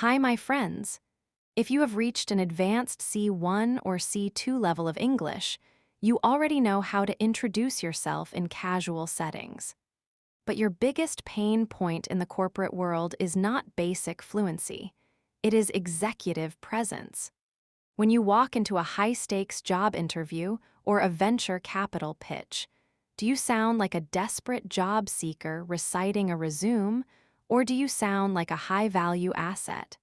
Hi, my friends. If you have reached an advanced C1 or C2 level of English, you already know how to introduce yourself in casual settings. But your biggest pain point in the corporate world is not basic fluency. It is executive presence. When you walk into a high-stakes job interview or a venture capital pitch, do you sound like a desperate job seeker reciting a resume, or do you sound like a high-value asset?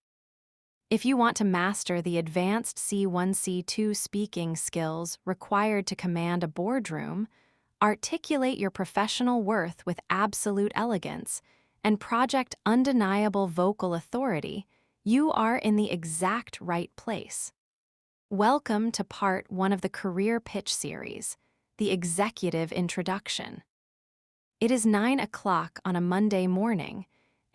If you want to master the advanced C1, C2 speaking skills required to command a boardroom, articulate your professional worth with absolute elegance, and project undeniable vocal authority, you are in the exact right place. Welcome to part 1 of the Career Pitch Series, the Executive Introduction. It is 9 o'clock on a Monday morning,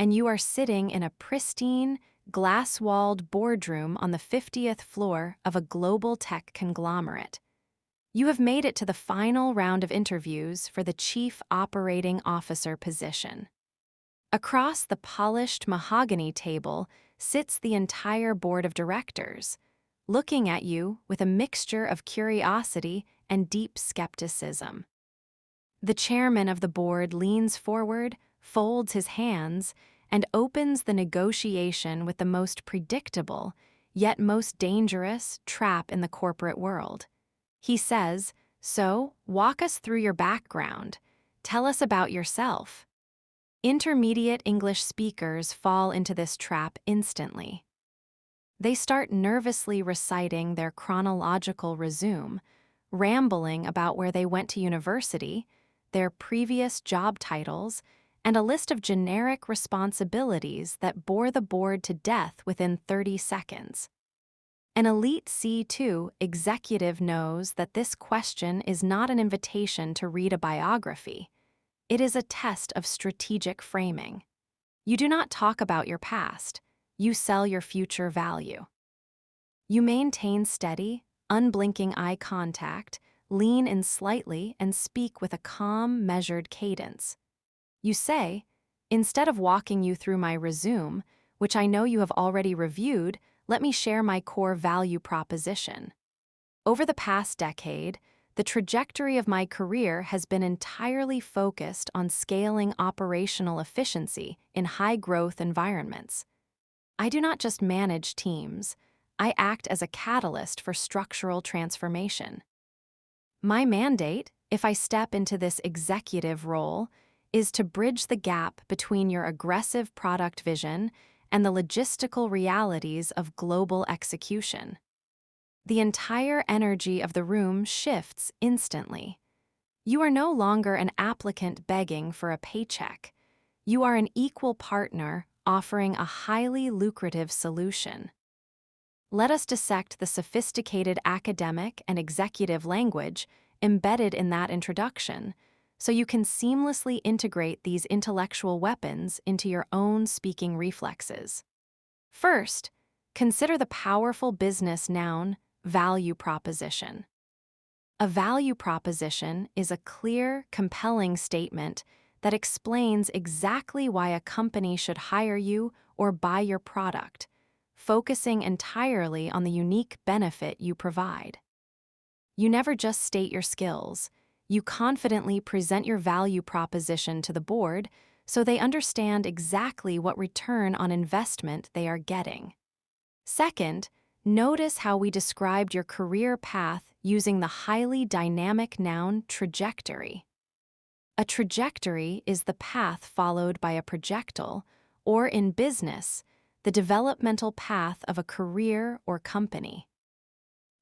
and you are sitting in a pristine, glass-walled boardroom on the 50th floor of a global tech conglomerate. You have made it to the final round of interviews for the Chief Operating Officer position. Across the polished mahogany table sits the entire board of directors, looking at you with a mixture of curiosity and deep skepticism. The chairman of the board leans forward, folds his hands, and opens the negotiation with the most predictable, yet most dangerous, trap in the corporate world. He says, "So, walk us through your background. Tell us about yourself." Intermediate English speakers fall into this trap instantly. They start nervously reciting their chronological resume, rambling about where they went to university, their previous job titles, and a list of generic responsibilities that bore the board to death within 30 seconds. An elite C2 executive knows that this question is not an invitation to read a biography. It is a test of strategic framing. You do not talk about your past. You sell your future value. You maintain steady, unblinking eye contact, lean in slightly, and speak with a calm, measured cadence. You say, "Instead of walking you through my resume, which I know you have already reviewed, let me share my core value proposition. Over the past decade, the trajectory of my career has been entirely focused on scaling operational efficiency in high-growth environments. I do not just manage teams, I act as a catalyst for structural transformation. My mandate, if I step into this executive role, is to bridge the gap between your aggressive product vision and the logistical realities of global execution." The entire energy of the room shifts instantly. You are no longer an applicant begging for a paycheck. You are an equal partner offering a highly lucrative solution. Let us dissect the sophisticated academic and executive language embedded in that introduction, so you can seamlessly integrate these intellectual weapons into your own speaking reflexes. First, consider the powerful business noun, value proposition. A value proposition is a clear, compelling statement that explains exactly why a company should hire you or buy your product, focusing entirely on the unique benefit you provide. You never just state your skills. You confidently present your value proposition to the board so they understand exactly what return on investment they are getting. Second, notice how we described your career path using the highly dynamic noun trajectory. A trajectory is the path followed by a projectile, or in business, the developmental path of a career or company.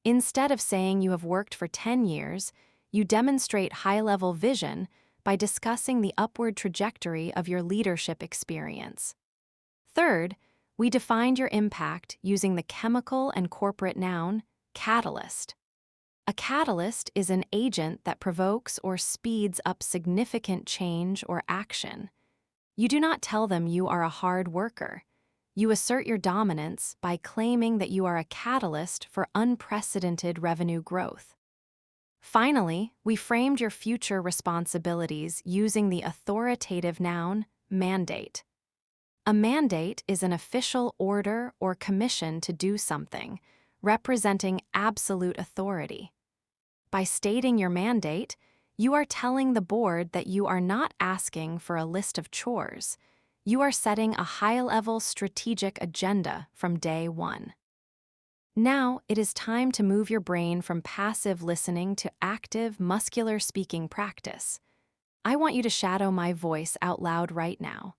Instead of saying you have worked for 10 years, you demonstrate high-level vision by discussing the upward trajectory of your leadership experience. Third, we defined your impact using the chemical and corporate noun, catalyst. A catalyst is an agent that provokes or speeds up significant change or action. You do not tell them you are a hard worker. You assert your dominance by claiming that you are a catalyst for unprecedented revenue growth. Finally, we framed your future responsibilities using the authoritative noun, mandate. A mandate is an official order or commission to do something, representing absolute authority. By stating your mandate, you are telling the board that you are not asking for a list of chores. You are setting a high-level strategic agenda from day one. Now, it is time to move your brain from passive listening to active, muscular speaking practice. I want you to shadow my voice out loud right now.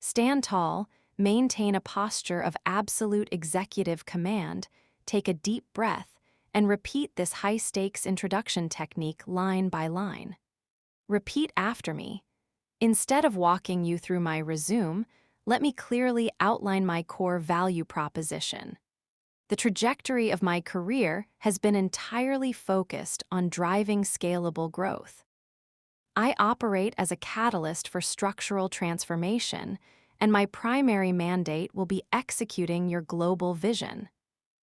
Stand tall, maintain a posture of absolute executive command, take a deep breath, and repeat this high-stakes introduction technique line by line. Repeat after me. Instead of walking you through my resume, let me clearly outline my core value proposition. The trajectory of my career has been entirely focused on driving scalable growth. I operate as a catalyst for structural transformation, and my primary mandate will be executing your global vision.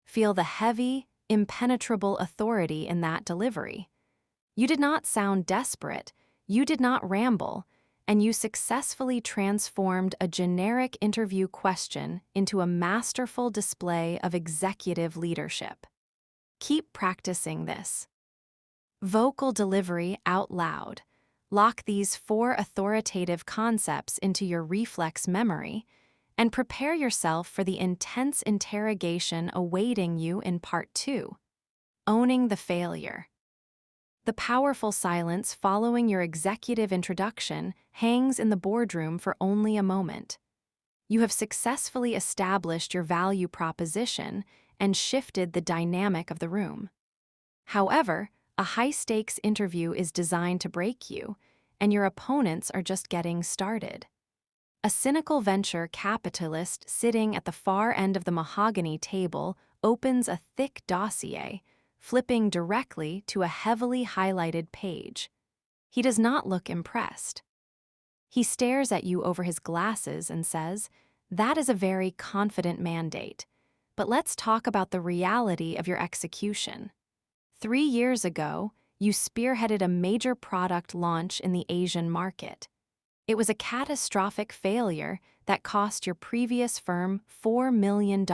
Feel the heavy, impenetrable authority in that delivery. You did not sound desperate, you did not ramble, and you successfully transformed a generic interview question into a masterful display of executive leadership. Keep practicing this. Vocal delivery out loud. Lock these 4 authoritative concepts into your reflex memory and prepare yourself for the intense interrogation awaiting you in Part 2. Owning the failure. The powerful silence following your executive introduction hangs in the boardroom for only a moment. You have successfully established your value proposition and shifted the dynamic of the room. However, a high-stakes interview is designed to break you, and your opponents are just getting started. A cynical venture capitalist sitting at the far end of the mahogany table opens a thick dossier, flipping directly to a heavily highlighted page. He does not look impressed. He stares at you over his glasses and says, "That is a very confident mandate, but let's talk about the reality of your execution. 3 years ago, you spearheaded a major product launch in the Asian market. It was a catastrophic failure that cost your previous firm $4 million.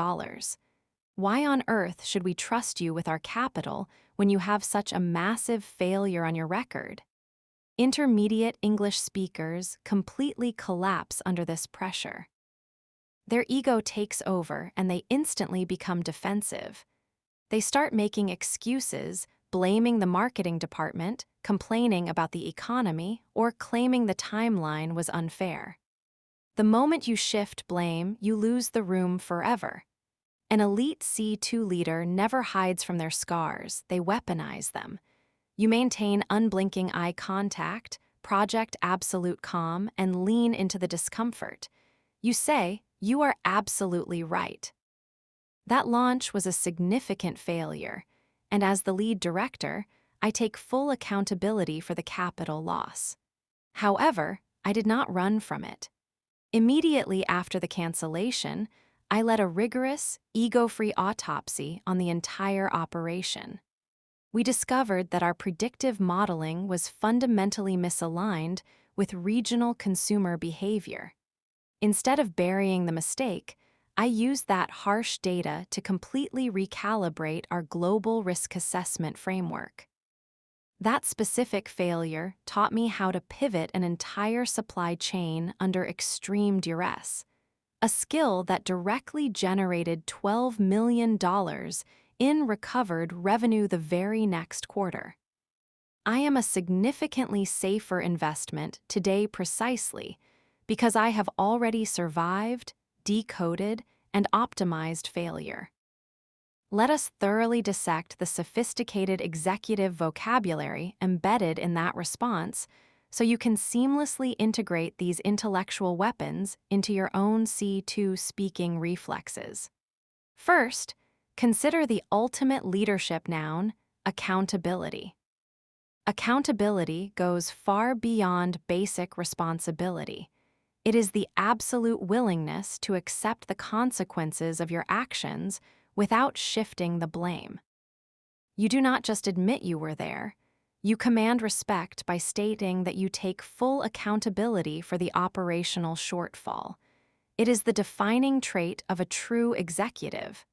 Why on earth should we trust you with our capital when you have such a massive failure on your record?" Intermediate English speakers completely collapse under this pressure. Their ego takes over and they instantly become defensive. They start making excuses, blaming the marketing department, complaining about the economy, or claiming the timeline was unfair. The moment you shift blame, you lose the room forever. An elite C2 leader never hides from their scars, they weaponize them. You maintain unblinking eye contact, project absolute calm, and lean into the discomfort. You say, "You are absolutely right." That launch was a significant failure, and as the lead director, I take full accountability for the capital loss. However, I did not run from it. Immediately after the cancellation, I led a rigorous, ego-free autopsy on the entire operation. We discovered that our predictive modeling was fundamentally misaligned with regional consumer behavior. Instead of burying the mistake, I used that harsh data to completely recalibrate our global risk assessment framework. That specific failure taught me how to pivot an entire supply chain under extreme duress, a skill that directly generated $12 million in recovered revenue the very next quarter. I am a significantly safer investment today precisely because I have already survived, decoded, and optimized failure. Let us thoroughly dissect the sophisticated executive vocabulary embedded in that response so you can seamlessly integrate these intellectual weapons into your own C2 speaking reflexes. First, consider the ultimate leadership noun, accountability. Accountability goes far beyond basic responsibility. It is the absolute willingness to accept the consequences of your actions without shifting the blame. You do not just admit you were there. You command respect by stating that you take full accountability for the operational shortfall. It is the defining trait of a true executive.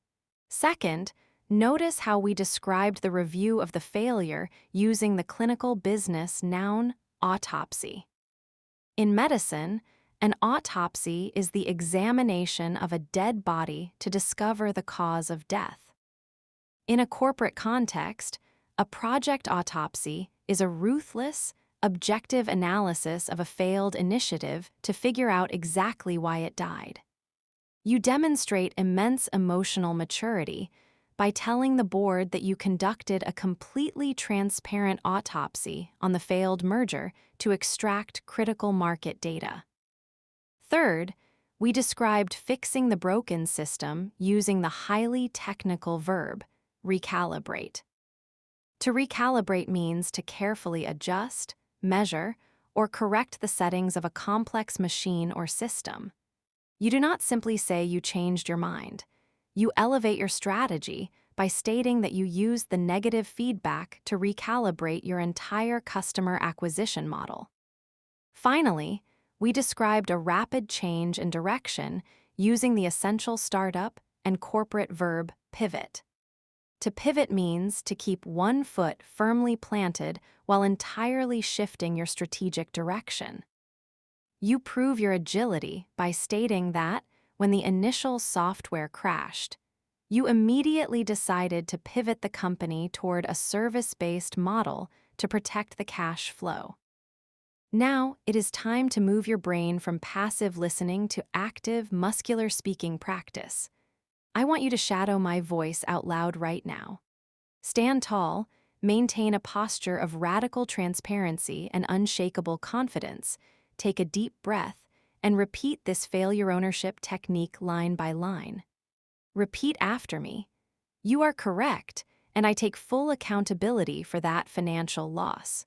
Second, notice how we described the review of the failure using the clinical business noun autopsy. In medicine, an autopsy is the examination of a dead body to discover the cause of death. In a corporate context, a project autopsy is a ruthless, objective analysis of a failed initiative to figure out exactly why it died. You demonstrate immense emotional maturity by telling the board that you conducted a completely transparent autopsy on the failed merger to extract critical market data. Third, we described fixing the broken system using the highly technical verb, recalibrate. To recalibrate means to carefully adjust, measure, or correct the settings of a complex machine or system. You do not simply say you changed your mind. You elevate your strategy by stating that you used the negative feedback to recalibrate your entire customer acquisition model. Finally, we described a rapid change in direction using the essential startup and corporate verb pivot. To pivot means to keep one foot firmly planted while entirely shifting your strategic direction. You prove your agility by stating that, when the initial software crashed, you immediately decided to pivot the company toward a service-based model to protect the cash flow. Now, it is time to move your brain from passive listening to active, muscular speaking practice. I want you to shadow my voice out loud right now. Stand tall, maintain a posture of radical transparency and unshakable confidence, take a deep breath, and repeat this failure ownership technique line by line. Repeat after me. You are correct, and I take full accountability for that financial loss.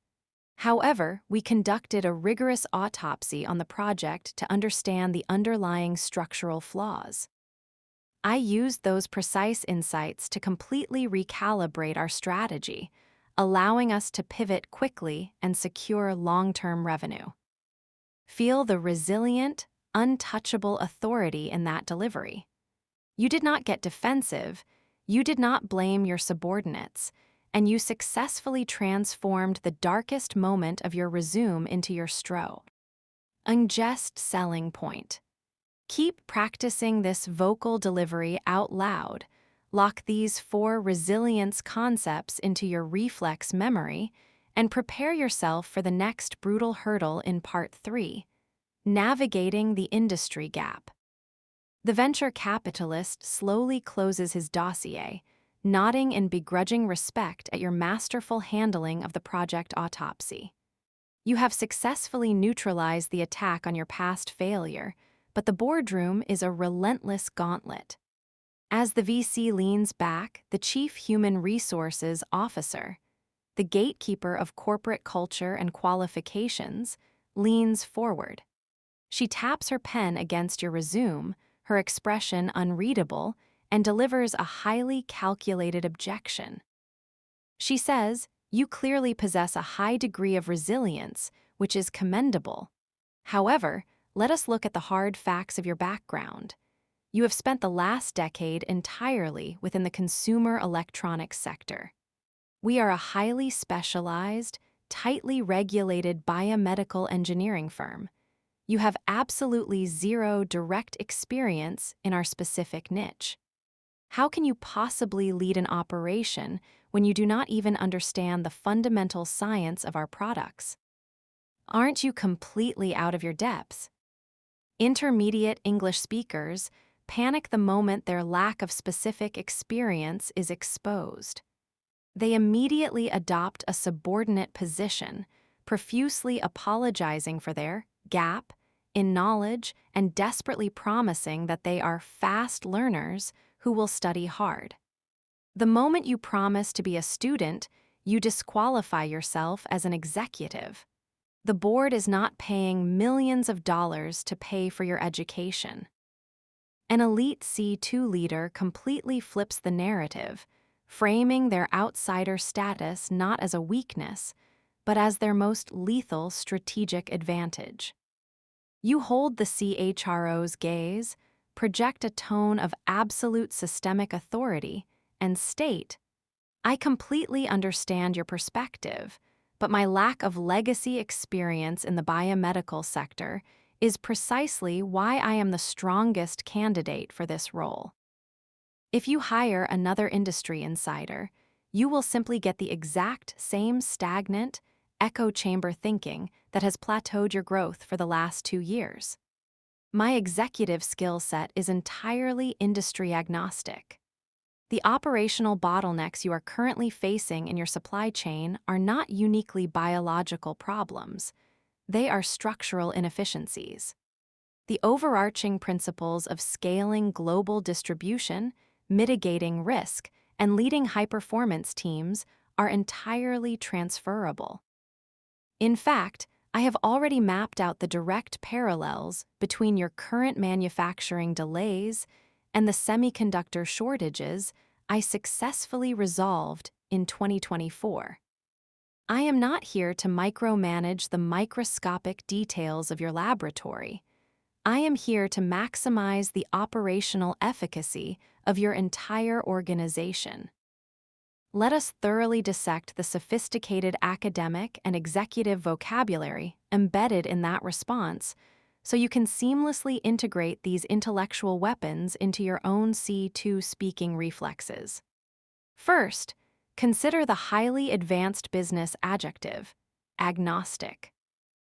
However, we conducted a rigorous autopsy on the project to understand the underlying structural flaws. I used those precise insights to completely recalibrate our strategy, allowing us to pivot quickly and secure long-term revenue. Feel the resilient, untouchable authority in that delivery. You did not get defensive, you did not blame your subordinates, and you successfully transformed the darkest moment of your resume into your strongest selling point. Keep practicing this vocal delivery out loud. Lock these 4 resilience concepts into your reflex memory and prepare yourself for the next brutal hurdle in Part 3, navigating the industry gap. The venture capitalist slowly closes his dossier, nodding in begrudging respect at your masterful handling of the project autopsy. You have successfully neutralized the attack on your past failure, but the boardroom is a relentless gauntlet. As the VC leans back, the Chief Human Resources Officer, the gatekeeper of corporate culture and qualifications, leans forward. She taps her pen against your resume, her expression unreadable, and delivers a highly calculated objection. She says, "You clearly possess a high degree of resilience, which is commendable. However, let us look at the hard facts of your background. You have spent the last decade entirely within the consumer electronics sector. We are a highly specialized, tightly regulated biomedical engineering firm. You have absolutely zero direct experience in our specific niche. How can you possibly lead an operation when you do not even understand the fundamental science of our products? Aren't you completely out of your depths?" Intermediate English speakers panic the moment their lack of specific experience is exposed. They immediately adopt a subordinate position, profusely apologizing for their gap in knowledge and desperately promising that they are fast learners who will study hard. The moment you promise to be a student, you disqualify yourself as an executive. The board is not paying millions of dollars to pay for your education. An elite C2 leader completely flips the narrative, framing their outsider status not as a weakness, but as their most lethal strategic advantage. You hold the CHRO's gaze, project a tone of absolute systemic authority, and state, "I completely understand your perspective, but my lack of legacy experience in the biomedical sector is precisely why I am the strongest candidate for this role." If you hire another industry insider, you will simply get the exact same stagnant, echo chamber thinking that has plateaued your growth for the last 2 years. My executive skill set is entirely industry agnostic. The operational bottlenecks you are currently facing in your supply chain are not uniquely biological problems. They are structural inefficiencies. The overarching principles of scaling global distribution, mitigating risk, and leading high-performance teams are entirely transferable. In fact, I have already mapped out the direct parallels between your current manufacturing delays and the semiconductor shortages I successfully resolved in 2024. I am not here to micromanage the microscopic details of your laboratory. I am here to maximize the operational efficacy of your entire organization. Let us thoroughly dissect the sophisticated academic and executive vocabulary embedded in that response so you can seamlessly integrate these intellectual weapons into your own C2 speaking reflexes. First, consider the highly advanced business adjective, agnostic.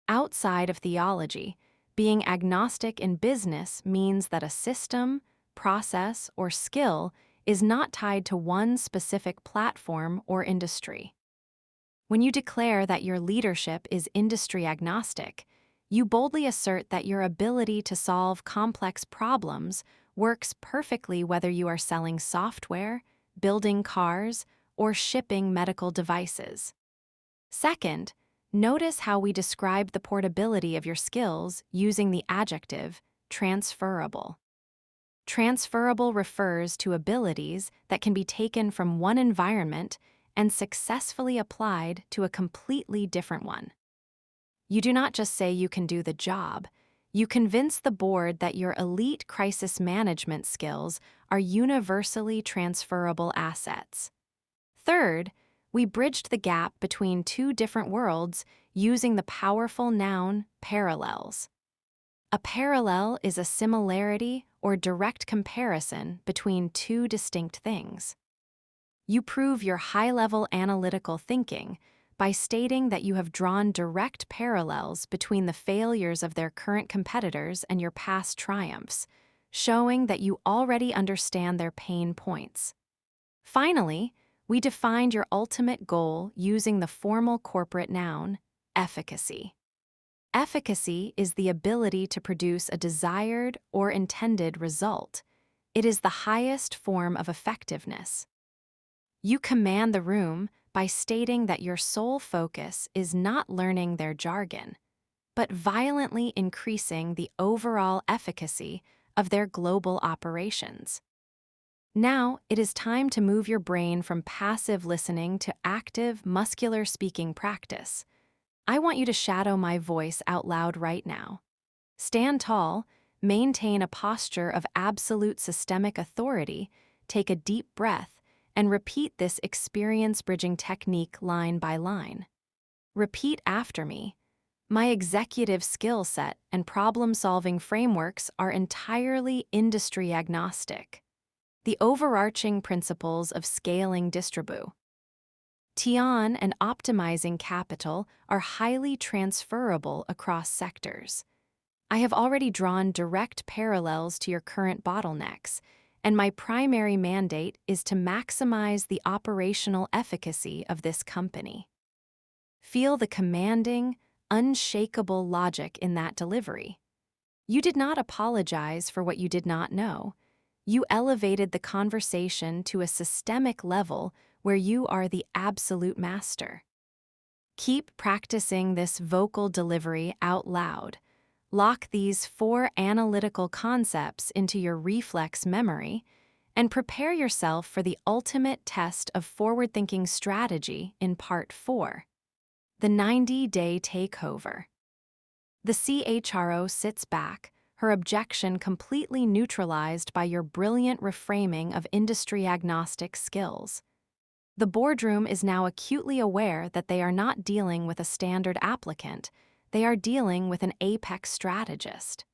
Outside of theology, being agnostic in business means that a system, process, or skill is not tied to one specific platform or industry. When you declare that your leadership is industry agnostic, you boldly assert that your ability to solve complex problems works perfectly whether you are selling software, building cars, or shipping medical devices. Second, notice how we describe the portability of your skills using the adjective transferable. Transferable refers to abilities that can be taken from one environment and successfully applied to a completely different one. You do not just say you can do the job, you convince the board that your elite crisis management skills are universally transferable assets. Third, we bridged the gap between two different worlds using the powerful noun parallels. A parallel is a similarity or direct comparison between two distinct things. You prove your high-level analytical thinking by stating that you have drawn direct parallels between the failures of their current competitors and your past triumphs, showing that you already understand their pain points. Finally, we defined your ultimate goal using the formal corporate noun, efficacy. Efficacy is the ability to produce a desired or intended result. It is the highest form of effectiveness. You command the room by stating that your sole focus is not learning their jargon, but violently increasing the overall efficacy of their global operations. Now, it is time to move your brain from passive listening to active, muscular speaking practice. I want you to shadow my voice out loud right now. Stand tall, maintain a posture of absolute systemic authority, take a deep breath, and repeat this experience-bridging technique line by line. Repeat after me. My executive skill set and problem-solving frameworks are entirely industry agnostic. The overarching principles of scaling distribu. Tian and optimizing capital are highly transferable across sectors. I have already drawn direct parallels to your current bottlenecks, and my primary mandate is to maximize the operational efficacy of this company. Feel the commanding, unshakable logic in that delivery. You did not apologize for what you did not know. You elevated the conversation to a systemic level where you are the absolute master. Keep practicing this vocal delivery out loud. Lock these 4 analytical concepts into your reflex memory and prepare yourself for the ultimate test of forward-thinking strategy in Part 4, the 90-day takeover. The CHRO sits back, her objection completely neutralized by your brilliant reframing of industry-agnostic skills. The boardroom is now acutely aware that they are not dealing with a standard applicant, they are dealing with an apex strategist.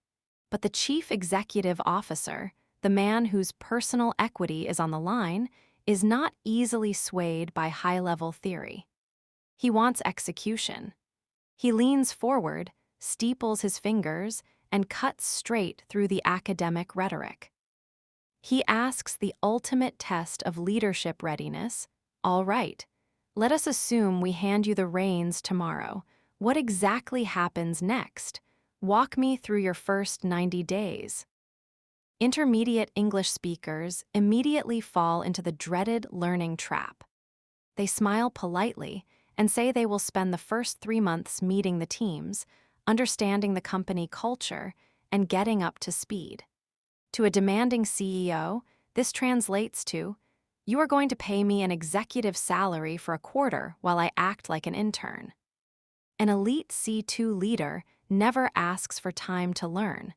But the chief executive officer, the man whose personal equity is on the line, is not easily swayed by high-level theory. He wants execution. He leans forward, steeples his fingers, and cuts straight through the academic rhetoric. He asks the ultimate test of leadership readiness. All right, let us assume we hand you the reins tomorrow. What exactly happens next? Walk me through your first 90 days. Intermediate English speakers immediately fall into the dreaded learning trap. They smile politely and say they will spend the first 3 months meeting the teams, understanding the company culture, and getting up to speed. To a demanding CEO, this translates to, "You are going to pay me an executive salary for a quarter while I act like an intern." An elite C2 leader never asks for time to learn.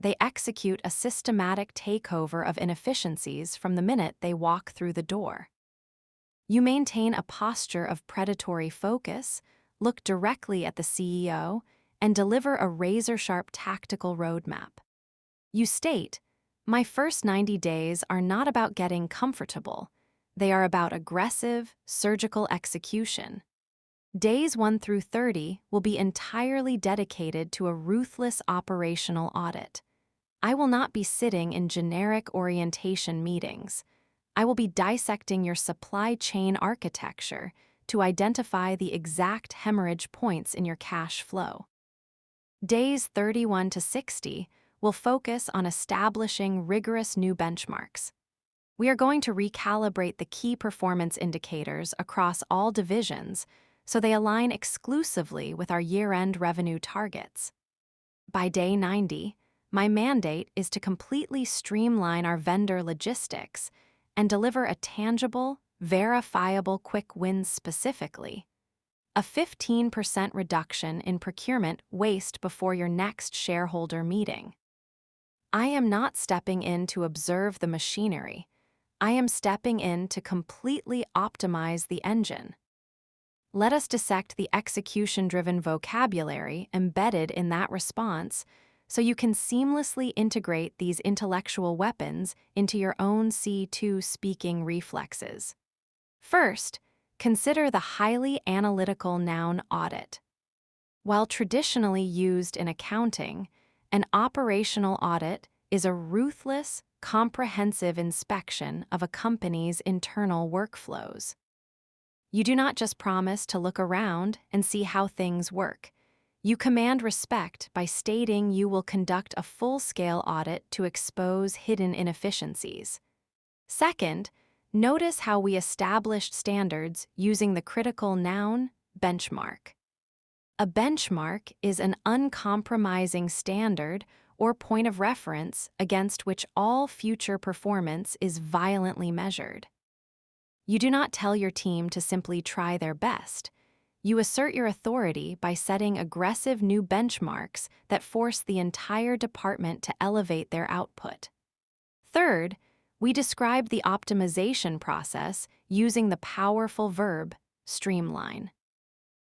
They execute a systematic takeover of inefficiencies from the minute they walk through the door. You maintain a posture of predatory focus, look directly at the CEO, and deliver a razor-sharp tactical roadmap. You state, "My first 90 days are not about getting comfortable. They are about aggressive, surgical execution. Days 1 through 30 will be entirely dedicated to a ruthless operational audit. I will not be sitting in generic orientation meetings. I will be dissecting your supply chain architecture to identify the exact hemorrhage points in your cash flow." Days 31 to 60 will focus on establishing rigorous new benchmarks. We are going to recalibrate the key performance indicators across all divisions so they align exclusively with our year-end revenue targets. By day 90, my mandate is to completely streamline our vendor logistics and deliver a tangible, verifiable quick wins specifically. A 15% reduction in procurement waste before your next shareholder meeting. I am not stepping in to observe the machinery. I am stepping in to completely optimize the engine. Let us dissect the execution-driven vocabulary embedded in that response so you can seamlessly integrate these intellectual weapons into your own C2 speaking reflexes. First, consider the highly analytical noun audit. While traditionally used in accounting, an operational audit is a ruthless, comprehensive inspection of a company's internal workflows. You do not just promise to look around and see how things work. You command respect by stating you will conduct a full-scale audit to expose hidden inefficiencies. Second, notice how we established standards using the critical noun, benchmark. A benchmark is an uncompromising standard or point of reference against which all future performance is violently measured. You do not tell your team to simply try their best. You assert your authority by setting aggressive new benchmarks that force the entire department to elevate their output. Third, we describe the optimization process using the powerful verb, streamline.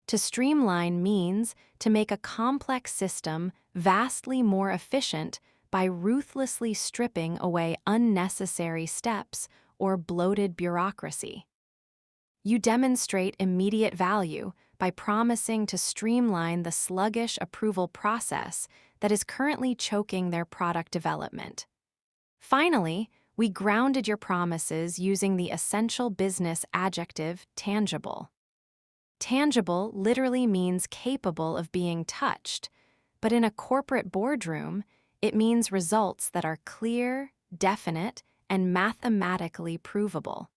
To streamline means to make a complex system vastly more efficient by ruthlessly stripping away unnecessary steps or bloated bureaucracy. You demonstrate immediate value by promising to streamline the sluggish approval process that is currently choking their product development. Finally, we grounded your promises using the essential business adjective tangible. Tangible literally means capable of being touched, but in a corporate boardroom, it means results that are clear, definite, and mathematically provable.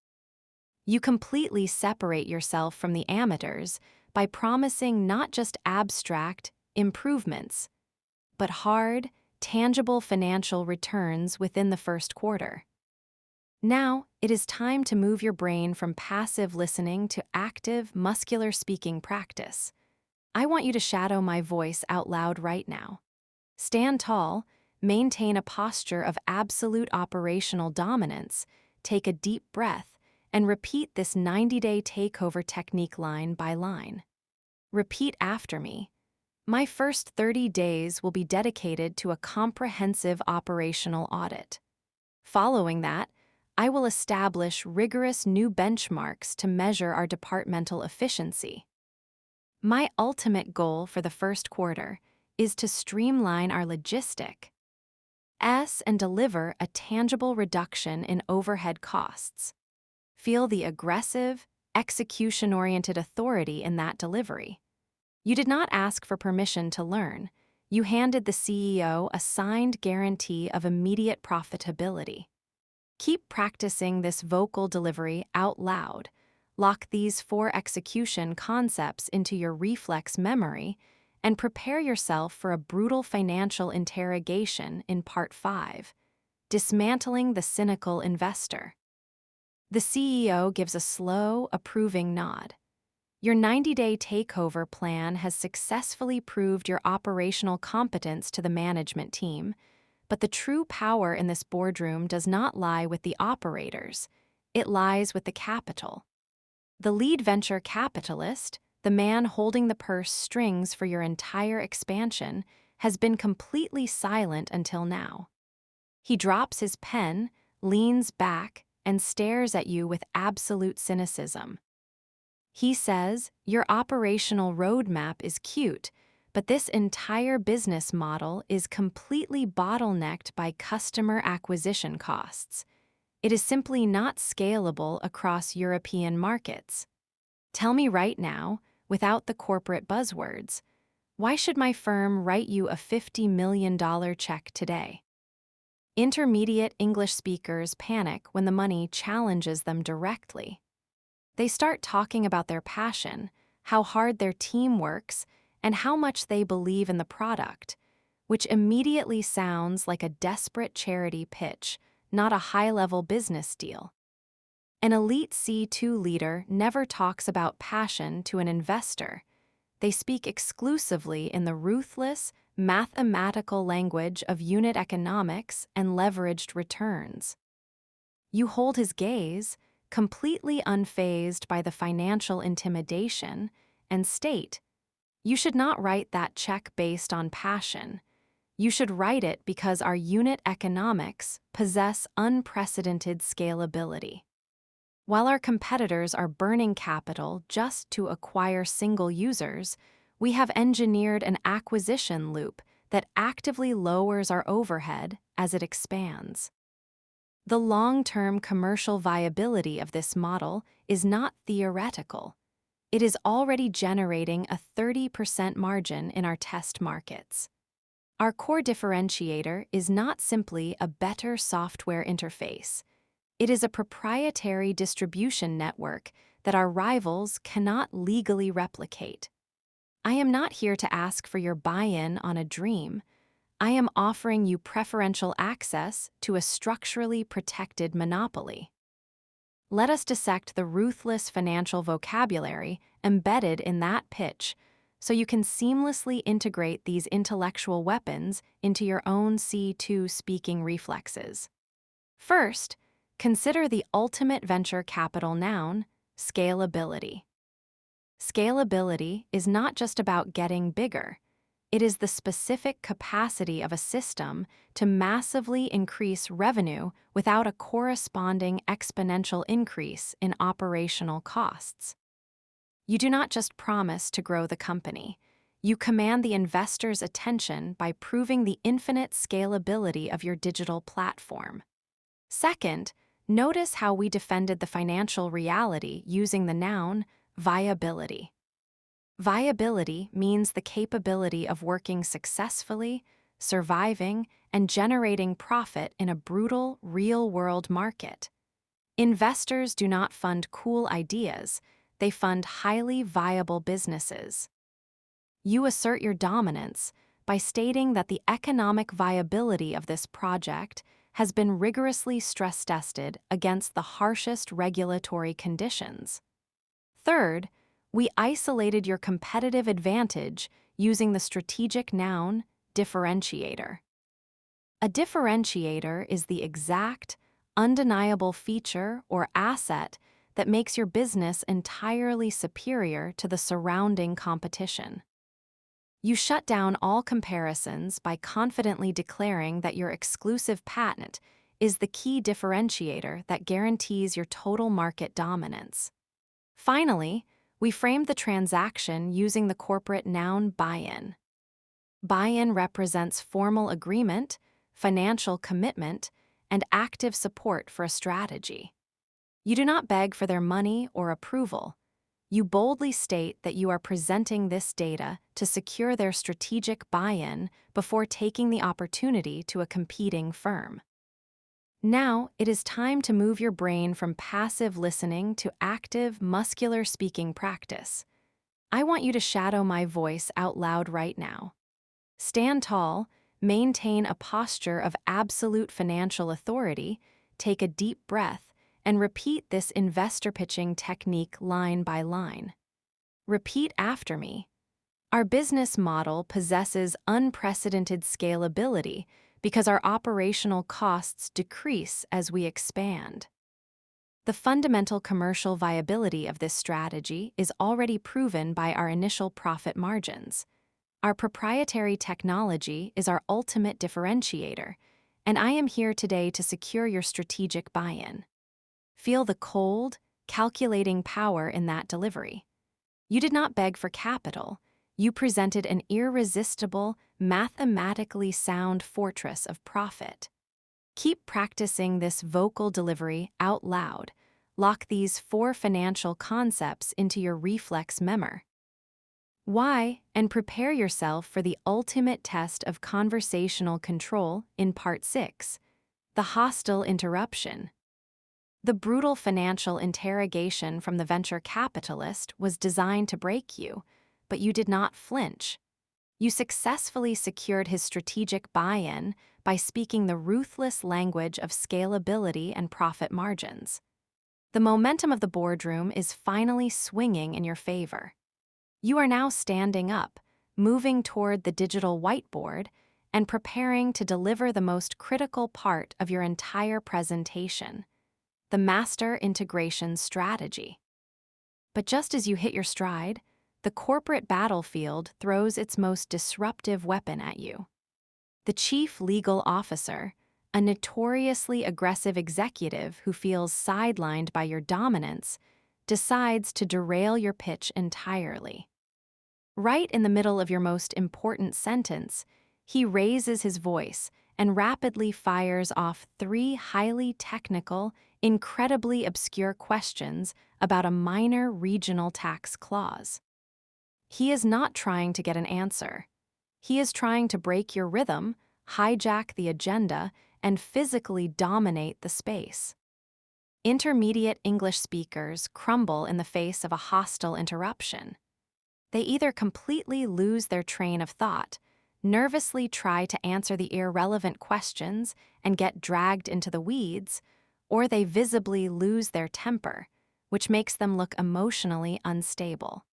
You completely separate yourself from the amateurs by promising not just abstract improvements, but hard, tangible financial returns within the first quarter. Now, it is time to move your brain from passive listening to active, muscular speaking practice. I want you to shadow my voice out loud right now. Stand tall, maintain a posture of absolute operational dominance, take a deep breath, and repeat this 90-day takeover technique line by line. Repeat after me. My first 30 days will be dedicated to a comprehensive operational audit. Following that, I will establish rigorous new benchmarks to measure our departmental efficiency. My ultimate goal for the first quarter is to streamline our logistics and deliver a tangible reduction in overhead costs. Feel the aggressive, execution-oriented authority in that delivery. You did not ask for permission to learn. You handed the CEO a signed guarantee of immediate profitability. Keep practicing this vocal delivery out loud. Lock these 4 execution concepts into your reflex memory and prepare yourself for a brutal financial interrogation in Part 5, Dismantling the Cynical Investor. The CEO gives a slow, approving nod. Your 90-day takeover plan has successfully proved your operational competence to the management team, but the true power in this boardroom does not lie with the operators. It lies with the capital. The lead venture capitalist, the man holding the purse strings for your entire expansion, has been completely silent until now. He drops his pen, leans back, and stares at you with absolute cynicism. He says, your operational roadmap is cute, but this entire business model is completely bottlenecked by customer acquisition costs. It is simply not scalable across European markets. Tell me right now, without the corporate buzzwords, why should my firm write you a $50 million check today? Intermediate English speakers panic when the money challenges them directly. They start talking about their passion, how hard their team works, and how much they believe in the product, which immediately sounds like a desperate charity pitch, not a high-level business deal. An elite C2 leader never talks about passion to an investor. They speak exclusively in the ruthless, mathematical language of unit economics and leveraged returns. You hold his gaze, completely unfazed by the financial intimidation, and state, you should not write that check based on passion. You should write it because our unit economics possess unprecedented scalability. While our competitors are burning capital just to acquire single users, we have engineered an acquisition loop that actively lowers our overhead as it expands. The long-term commercial viability of this model is not theoretical. It is already generating a 30% margin in our test markets. Our core differentiator is not simply a better software interface. It is a proprietary distribution network that our rivals cannot legally replicate. I am not here to ask for your buy-in on a dream. I am offering you preferential access to a structurally protected monopoly. Let us dissect the ruthless financial vocabulary embedded in that pitch so you can seamlessly integrate these intellectual weapons into your own C2 speaking reflexes. First, consider the ultimate venture capital noun, scalability. Scalability is not just about getting bigger. It is the specific capacity of a system to massively increase revenue without a corresponding exponential increase in operational costs. You do not just promise to grow the company. You command the investor's attention by proving the infinite scalability of your digital platform. Second, notice how we defended the financial reality using the noun viability. Viability means the capability of working successfully, surviving, and generating profit in a brutal, real-world market. Investors do not fund cool ideas, they fund highly viable businesses. You assert your dominance by stating that the economic viability of this project has been rigorously stress-tested against the harshest regulatory conditions. Third, We isolated your competitive advantage using the strategic noun differentiator. A differentiator is the exact, undeniable feature or asset that makes your business entirely superior to the surrounding competition. You shut down all comparisons by confidently declaring that your exclusive patent is the key differentiator that guarantees your total market dominance. Finally, we framed the transaction using the corporate noun buy-in. Buy-in represents formal agreement, financial commitment, and active support for a strategy. You do not beg for their money or approval. You boldly state that you are presenting this data to secure their strategic buy-in before taking the opportunity to a competing firm. Now, it is time to move your brain from passive listening to active, muscular speaking practice. I want you to shadow my voice out loud right now. Stand tall, maintain a posture of absolute financial authority, take a deep breath, and repeat this investor pitching technique line by line. Repeat after me. Our business model possesses unprecedented scalability because our operational costs decrease as we expand. The fundamental commercial viability of this strategy is already proven by our initial profit margins. Our proprietary technology is our ultimate differentiator, and I am here today to secure your strategic buy-in. Feel the cold, calculating power in that delivery. You did not beg for capital. You presented an irresistible, mathematically sound fortress of profit. Keep practicing this vocal delivery out loud. Lock these 4 financial concepts into your reflex memory. Why, and prepare yourself for the ultimate test of conversational control in Part 6, the hostile interruption. The brutal financial interrogation from the venture capitalist was designed to break you, but you did not flinch. You successfully secured his strategic buy-in by speaking the ruthless language of scalability and profit margins. The momentum of the boardroom is finally swinging in your favor. You are now standing up, moving toward the digital whiteboard, and preparing to deliver the most critical part of your entire presentation, the master integration strategy. But just as you hit your stride, the corporate battlefield throws its most disruptive weapon at you. The chief legal officer, a notoriously aggressive executive who feels sidelined by your dominance, decides to derail your pitch entirely. Right in the middle of your most important sentence, he raises his voice and rapidly fires off 3 highly technical, incredibly obscure questions about a minor regional tax clause. He is not trying to get an answer. He is trying to break your rhythm, hijack the agenda, and physically dominate the space. Intermediate English speakers crumble in the face of a hostile interruption. They either completely lose their train of thought, nervously try to answer the irrelevant questions and get dragged into the weeds, or they visibly lose their temper, which makes them look emotionally unstable.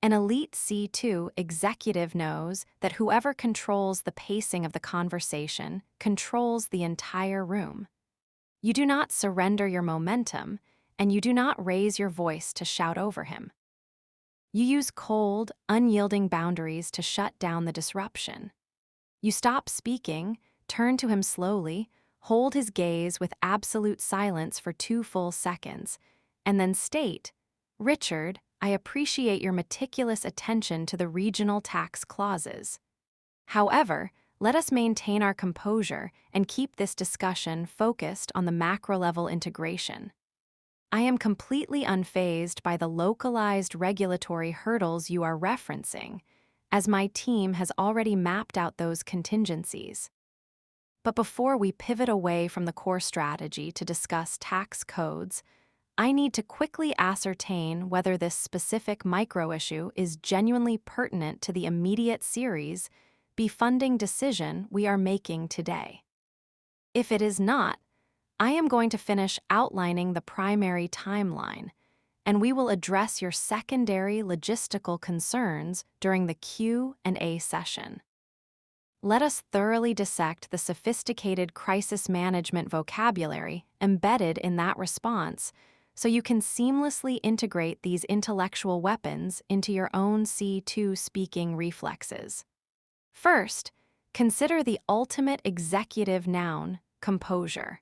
An elite C2 executive knows that whoever controls the pacing of the conversation controls the entire room. You do not surrender your momentum, and you do not raise your voice to shout over him. You use cold, unyielding boundaries to shut down the disruption. You stop speaking, turn to him slowly, hold his gaze with absolute silence for 2 full seconds, and then state, "Richard, I appreciate your meticulous attention to the regional tax clauses. However, let us maintain our composure and keep this discussion focused on the macro-level integration. I am completely unfazed by the localized regulatory hurdles you are referencing, as my team has already mapped out those contingencies. But before we pivot away from the core strategy to discuss tax codes, I need to quickly ascertain whether this specific micro-issue is genuinely pertinent to the immediate Series B funding decision we are making today. If it is not, I am going to finish outlining the primary timeline, and we will address your secondary logistical concerns during the Q&A session. Let us thoroughly dissect the sophisticated crisis management vocabulary embedded in that response so you can seamlessly integrate these intellectual weapons into your own C2 speaking reflexes. First, consider the ultimate executive noun, composure.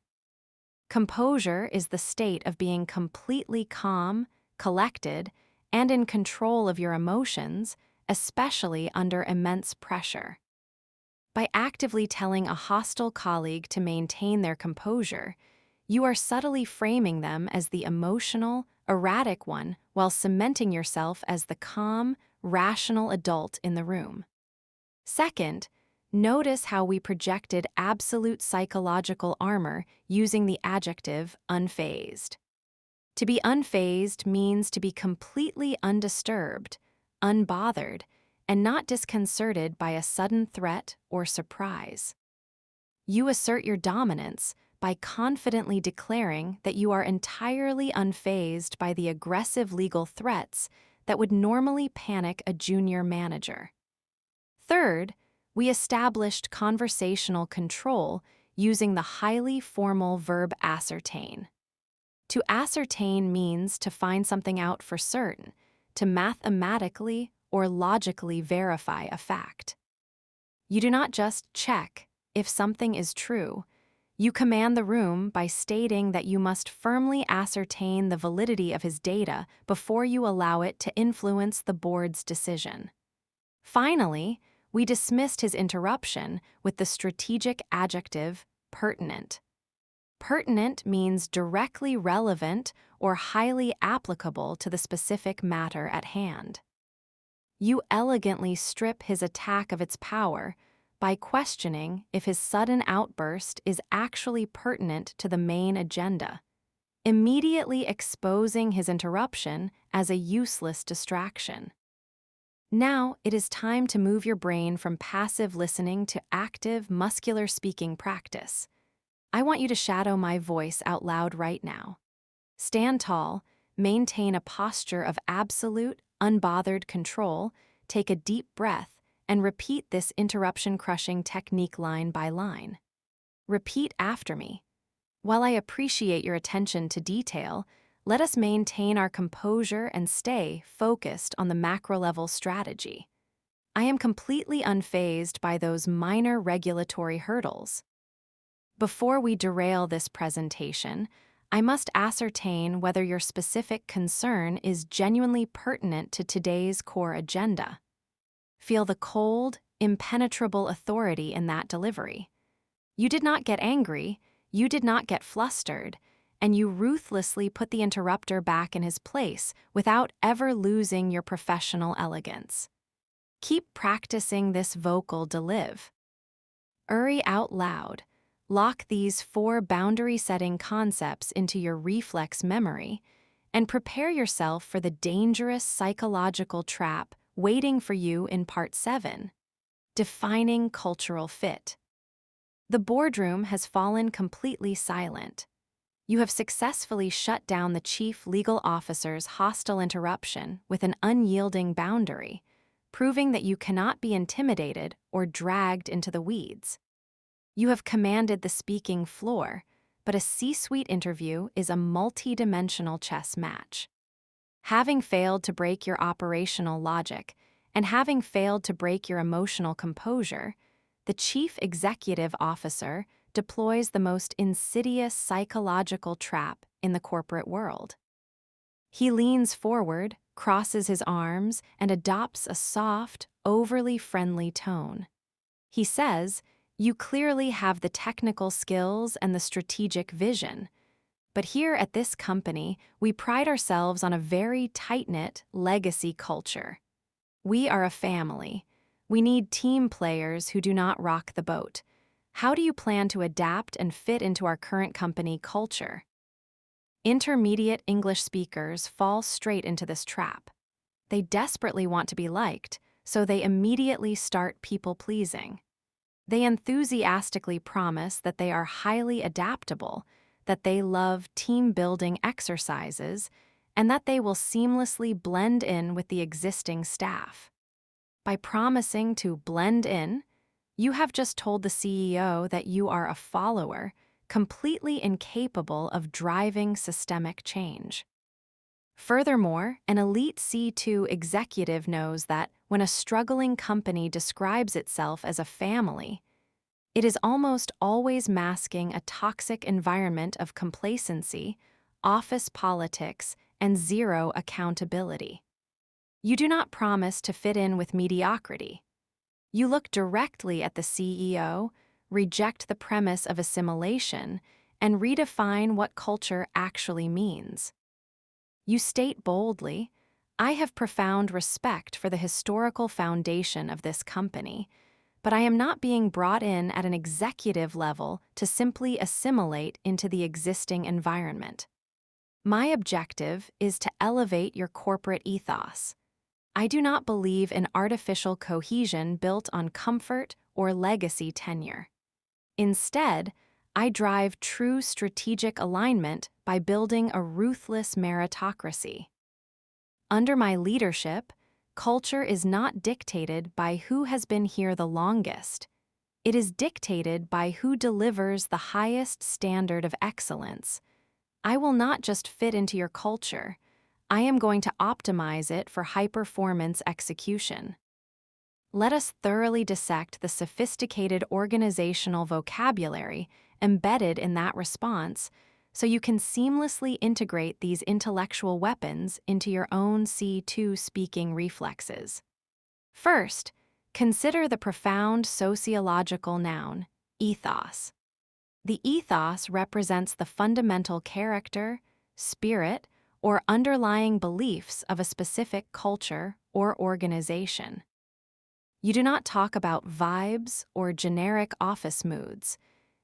Composure is the state of being completely calm, collected, and in control of your emotions, especially under immense pressure. By actively telling a hostile colleague to maintain their composure, you are subtly framing them as the emotional, erratic one while cementing yourself as the calm, rational adult in the room. Second, notice how we projected absolute psychological armor using the adjective unfazed. To be unfazed means to be completely undisturbed, unbothered, and not disconcerted by a sudden threat or surprise. You assert your dominance by confidently declaring that you are entirely unfazed by the aggressive legal threats that would normally panic a junior manager. Third, we established conversational control using the highly formal verb ascertain. To ascertain means to find something out for certain, to mathematically or logically verify a fact. You do not just check if something is true. You command the room by stating that you must firmly ascertain the validity of his data before you allow it to influence the board's decision. Finally, we dismissed his interruption with the strategic adjective pertinent. Pertinent means directly relevant or highly applicable to the specific matter at hand. You elegantly strip his attack of its power by questioning if his sudden outburst is actually pertinent to the main agenda, immediately exposing his interruption as a useless distraction. Now it is time to move your brain from passive listening to active, muscular speaking practice. I want you to shadow my voice out loud right now. Stand tall, maintain a posture of absolute, unbothered control, take a deep breath, and repeat this interruption-crushing technique line by line. Repeat after me. While I appreciate your attention to detail, let us maintain our composure and stay focused on the macro-level strategy. I am completely unfazed by those minor regulatory hurdles. Before we derail this presentation, I must ascertain whether your specific concern is genuinely pertinent to today's core agenda. Feel the cold, impenetrable authority in that delivery. You did not get angry, you did not get flustered, and you ruthlessly put the interrupter back in his place without ever losing your professional elegance. Keep practicing this vocal deliv. Uri out loud. Lock these 4 boundary-setting concepts into your reflex memory and prepare yourself for the dangerous psychological trap waiting for you in Part 7, Defining Cultural Fit. The boardroom has fallen completely silent. You have successfully shut down the chief legal officer's hostile interruption with an unyielding boundary, proving that you cannot be intimidated or dragged into the weeds. You have commanded the speaking floor, but a C-suite interview is a multi-dimensional chess match. Having failed to break your operational logic and having failed to break your emotional composure, the chief executive officer deploys the most insidious psychological trap in the corporate world. He leans forward, crosses his arms, and adopts a soft, overly friendly tone. He says, "You clearly have the technical skills and the strategic vision. But here at this company, we pride ourselves on a very tight-knit legacy culture. We are a family. We need team players who do not rock the boat. How do you plan to adapt and fit into our current company culture?" Intermediate English speakers fall straight into this trap. They desperately want to be liked, so they immediately start people-pleasing. They enthusiastically promise that they are highly adaptable, that they love team-building exercises, and that they will seamlessly blend in with the existing staff. By promising to blend in, you have just told the CEO that you are a follower, completely incapable of driving systemic change. Furthermore, an elite C2 executive knows that when a struggling company describes itself as a family, it is almost always masking a toxic environment of complacency, office politics, and zero accountability. You do not promise to fit in with mediocrity. You look directly at the CEO, reject the premise of assimilation, and redefine what culture actually means. You state boldly, "I have profound respect for the historical foundation of this company, but I am not being brought in at an executive level to simply assimilate into the existing environment. My objective is to elevate your corporate ethos. I do not believe in artificial cohesion built on comfort or legacy tenure. Instead, I drive true strategic alignment by building a ruthless meritocracy. Under my leadership, culture is not dictated by who has been here the longest. It is dictated by who delivers the highest standard of excellence. I will not just fit into your culture. I am going to optimize it for high-performance execution." Let us thoroughly dissect the sophisticated organizational vocabulary embedded in that response so you can seamlessly integrate these intellectual weapons into your own C2 speaking reflexes. First, consider the profound sociological noun, ethos. The ethos represents the fundamental character, spirit, or underlying beliefs of a specific culture or organization. You do not talk about vibes or generic office moods.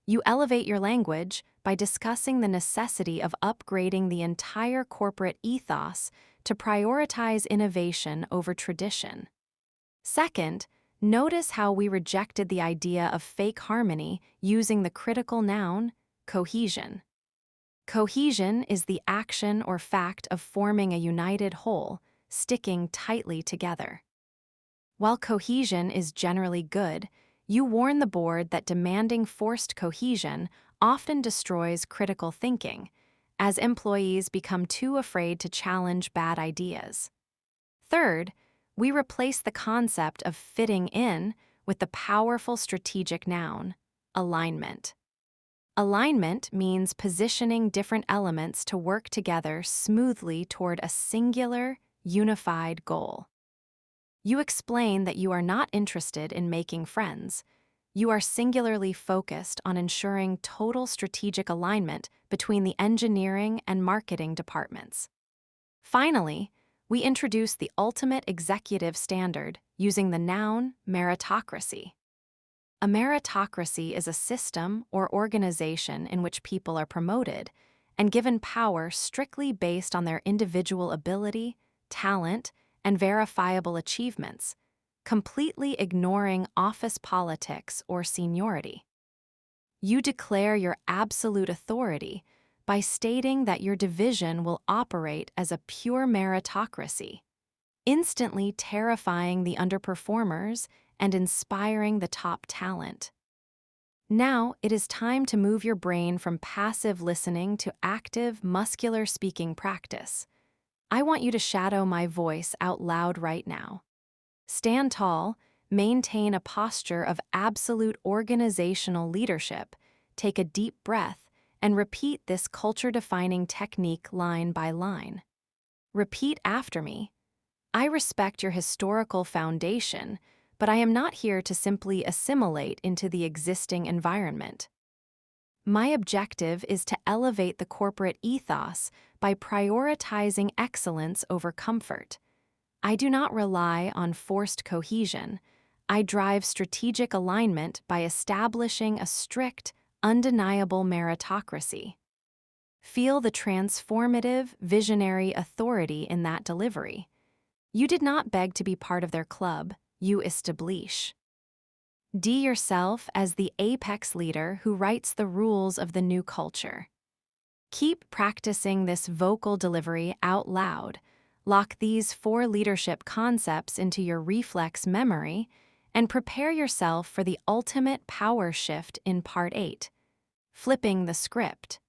You elevate your language by discussing the necessity of upgrading the entire corporate ethos to prioritize innovation over tradition. Second, notice how we rejected the idea of fake harmony using the critical noun, cohesion. Cohesion is the action or fact of forming a united whole, sticking tightly together. While cohesion is generally good, you warn the board that demanding forced cohesion often destroys critical thinking, as employees become too afraid to challenge bad ideas. Third, we replace the concept of fitting in with the powerful strategic noun, alignment. Alignment means positioning different elements to work together smoothly toward a singular, unified goal. You explain that you are not interested in making friends. You are singularly focused on ensuring total strategic alignment between the engineering and marketing departments. Finally, we introduce the ultimate executive standard using the noun meritocracy. A meritocracy is a system or organization in which people are promoted and given power strictly based on their individual ability, talent, and verifiable achievements, completely ignoring office politics or seniority. You declare your absolute authority by stating that your division will operate as a pure meritocracy, instantly terrifying the underperformers and inspiring the top talent. Now it is time to move your brain from passive listening to active, muscular speaking practice. I want you to shadow my voice out loud right now. Stand tall, maintain a posture of absolute organizational leadership, take a deep breath, and repeat this culture-defining technique line by line. Repeat after me. I respect your historical foundation, but I am not here to simply assimilate into the existing environment. My objective is to elevate the corporate ethos by prioritizing excellence over comfort. I do not rely on forced cohesion. I drive strategic alignment by establishing a strict, undeniable meritocracy. Feel the transformative, visionary authority in that delivery. You did not beg to be part of their club, you establish. See yourself as the apex leader who writes the rules of the new culture. Keep practicing this vocal delivery out loud. Lock these 4 leadership concepts into your reflex memory and prepare yourself for the ultimate power shift in Part 8, flipping the script.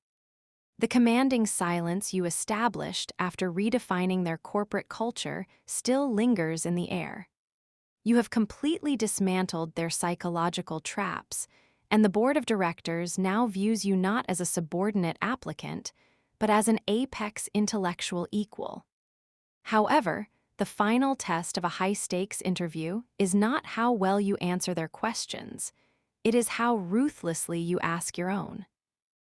The commanding silence you established after redefining their corporate culture still lingers in the air. You have completely dismantled their psychological traps, and the board of directors now views you not as a subordinate applicant, but as an apex intellectual equal. However, the final test of a high-stakes interview is not how well you answer their questions. It is how ruthlessly you ask your own.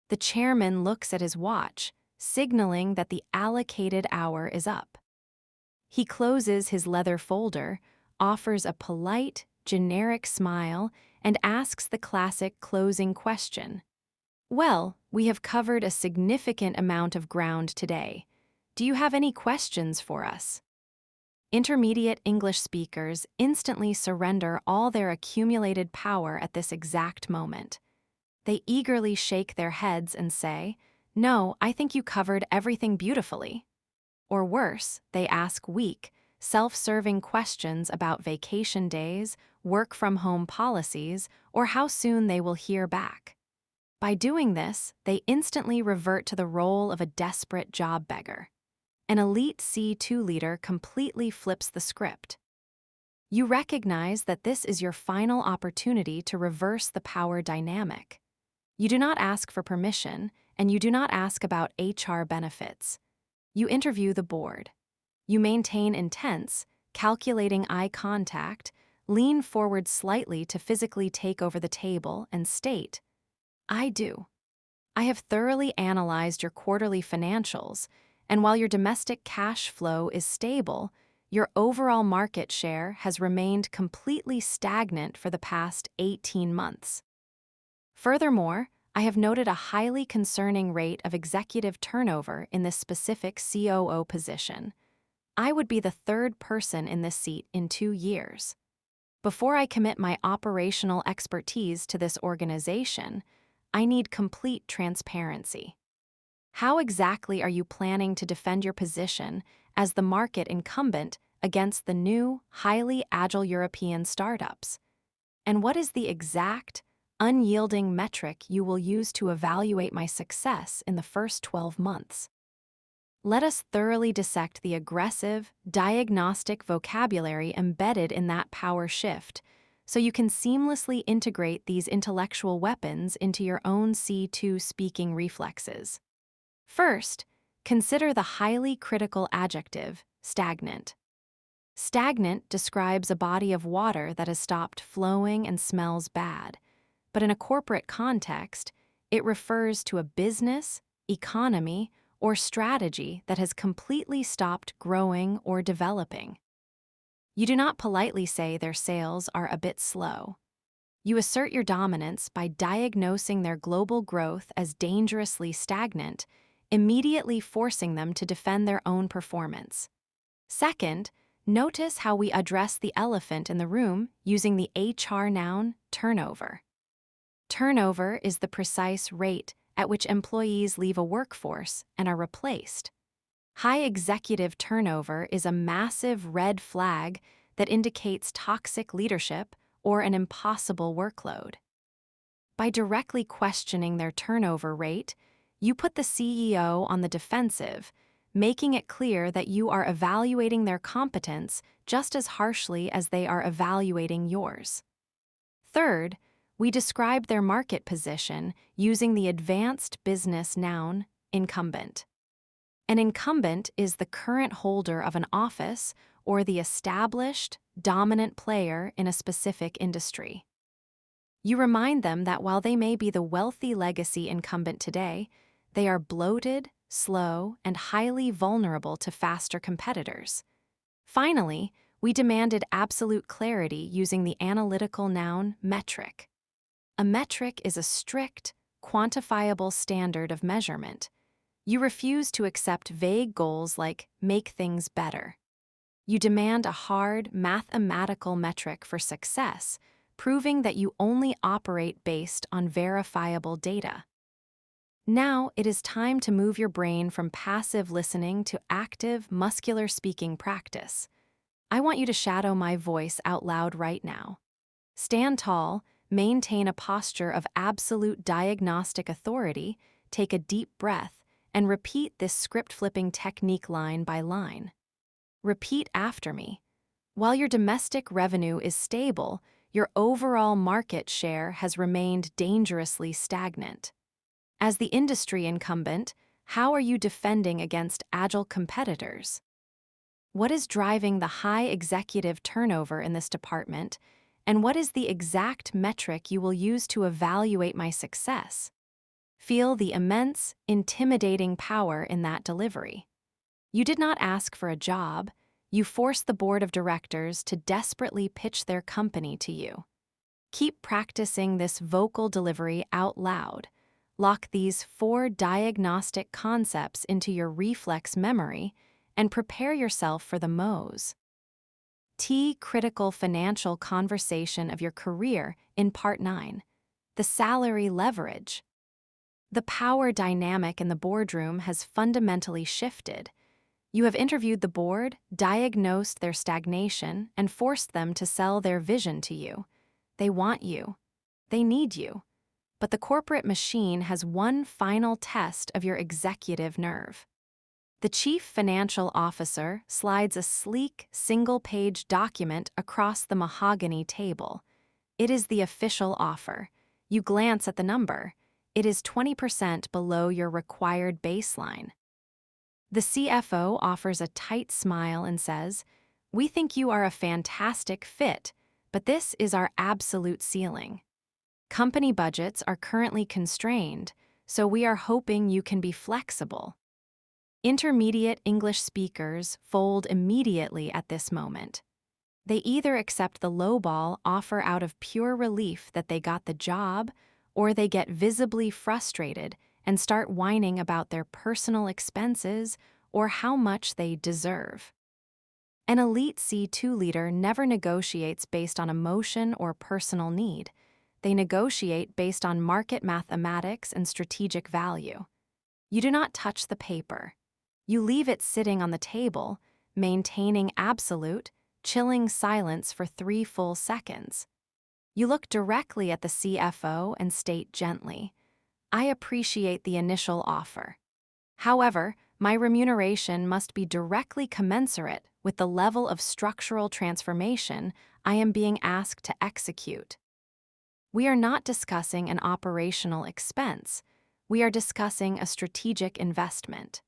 The chairman looks at his watch, signaling that the allocated hour is up. He closes his leather folder, offers a polite, generic smile, and asks the classic closing question. Well, we have covered a significant amount of ground today. Do you have any questions for us? Intermediate English speakers instantly surrender all their accumulated power at this exact moment. They eagerly shake their heads and say, "No, I think you covered everything beautifully." Or worse, they ask weak, self-serving questions about vacation days, work-from-home policies, or how soon they will hear back. By doing this, they instantly revert to the role of a desperate job beggar. An elite C2 leader completely flips the script. You recognize that this is your final opportunity to reverse the power dynamic. You do not ask for permission, and you do not ask about HR benefits. You interview the board. You maintain intense, calculating eye contact, lean forward slightly to physically take over the table, and state, "I do. I have thoroughly analyzed your quarterly financials, and while your domestic cash flow is stable, your overall market share has remained completely stagnant for the past 18 months. Furthermore, I have noted a highly concerning rate of executive turnover in this specific COO position. I would be the 3rd person in this seat in 2 years. Before I commit my operational expertise to this organization, I need complete transparency. How exactly are you planning to defend your position as the market incumbent against the new, highly agile European startups? And what is the exact, unyielding metric you will use to evaluate my success in the first 12 months? Let us thoroughly dissect the aggressive, diagnostic vocabulary embedded in that power shift, so you can seamlessly integrate these intellectual weapons into your own C2 speaking reflexes. First, consider the highly critical adjective, stagnant. Stagnant describes a body of water that has stopped flowing and smells bad, but in a corporate context, it refers to a business, economy, or strategy that has completely stopped growing or developing. You do not politely say their sales are a bit slow. You assert your dominance by diagnosing their global growth as dangerously stagnant, immediately forcing them to defend their own performance. Second, notice how we address the elephant in the room using the HR noun turnover. Turnover is the precise rate at which employees leave a workforce and are replaced. High executive turnover is a massive red flag that indicates toxic leadership or an impossible workload. By directly questioning their turnover rate, you put the CEO on the defensive, making it clear that you are evaluating their competence just as harshly as they are evaluating yours. Third, we describe their market position using the advanced business noun, incumbent. An incumbent is the current holder of an office or the established, dominant player in a specific industry. You remind them that while they may be the wealthy legacy incumbent today, they are bloated, slow, and highly vulnerable to faster competitors. Finally, we demanded absolute clarity using the analytical noun metric. A metric is a strict, quantifiable standard of measurement. You refuse to accept vague goals like make things better. You demand a hard, mathematical metric for success, proving that you only operate based on verifiable data. Now it is time to move your brain from passive listening to active, muscular speaking practice. I want you to shadow my voice out loud right now. Stand tall, maintain a posture of absolute diagnostic authority, take a deep breath, and repeat this script-flipping technique line by line. Repeat after me. While your domestic revenue is stable, your overall market share has remained dangerously stagnant. As the industry incumbent, how are you defending against agile competitors? What is driving the high executive turnover in this department, and what is the exact metric you will use to evaluate my success? Feel the immense, intimidating power in that delivery. You did not ask for a job, you forced the board of directors to desperately pitch their company to you. Keep practicing this vocal delivery out loud. Lock these 4 diagnostic concepts into your reflex memory and prepare yourself for the Mo's. Critical financial conversation of your career in Part 9. The salary leverage. The power dynamic in the boardroom has fundamentally shifted. You have interviewed the board, diagnosed their stagnation, and forced them to sell their vision to you. They want you. They need you. But the corporate machine has one final test of your executive nerve. The chief financial officer slides a sleek, single-page document across the mahogany table. It is the official offer. You glance at the number. It is 20% below your required baseline. The CFO offers a tight smile and says, "We think you are a fantastic fit, but this is our absolute ceiling. Company budgets are currently constrained, so we are hoping you can be flexible." Intermediate English speakers fold immediately at this moment. They either accept the lowball offer out of pure relief that they got the job, or they get visibly frustrated and start whining about their personal expenses or how much they deserve. An elite C2 leader never negotiates based on emotion or personal need. They negotiate based on market mathematics and strategic value. You do not touch the paper. You leave it sitting on the table, maintaining absolute, chilling silence for 3 full seconds. You look directly at the CFO and state gently, "I appreciate the initial offer. However, my remuneration must be directly commensurate with the level of structural transformation I am being asked to execute." We are not discussing an operational expense. We are discussing a strategic investment.